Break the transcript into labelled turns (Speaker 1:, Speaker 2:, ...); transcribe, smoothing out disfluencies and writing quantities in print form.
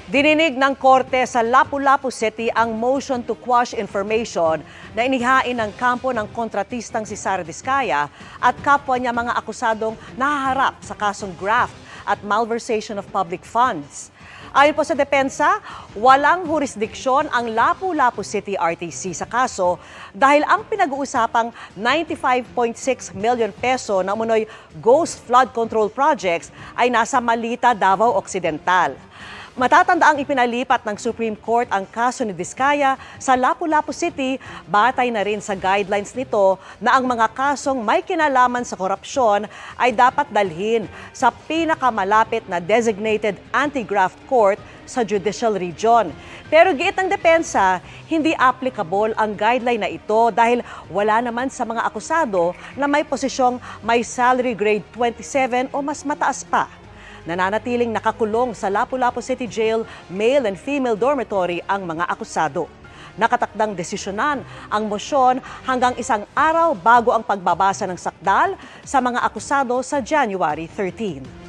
Speaker 1: Dininig ng Korte sa Lapu-Lapu City ang motion to quash information na inihain ng kampo ng kontratistang si Sara Diskaya at kapwa niya mga akusadong nahaharap sa kasong graft at malversation of public funds. Ayon po sa depensa, walang jurisdiksyon ang Lapu-Lapu City RTC sa kaso dahil ang pinag-uusapang 95.6 million peso na umunoy ghost flood control projects ay nasa Malita, Davao Occidental. Matatanda ang ipinalipat ng Supreme Court ang kaso ni Diskaya sa Lapu-Lapu City, batay na rin sa guidelines nito na ang mga kasong may kinalaman sa korupsyon ay dapat dalhin sa pinakamalapit na designated anti-graft court sa judicial region. Pero giit ng depensa, hindi applicable ang guideline na ito dahil wala naman sa mga akusado na may posisyong may salary grade 27 o mas mataas pa. Nananatiling nakakulong sa Lapu-Lapu City Jail male and female dormitory ang mga akusado. Nakatakdang desisyonan ang mosyon hanggang isang araw bago ang pagbabasa ng sakdal sa mga akusado sa January 13.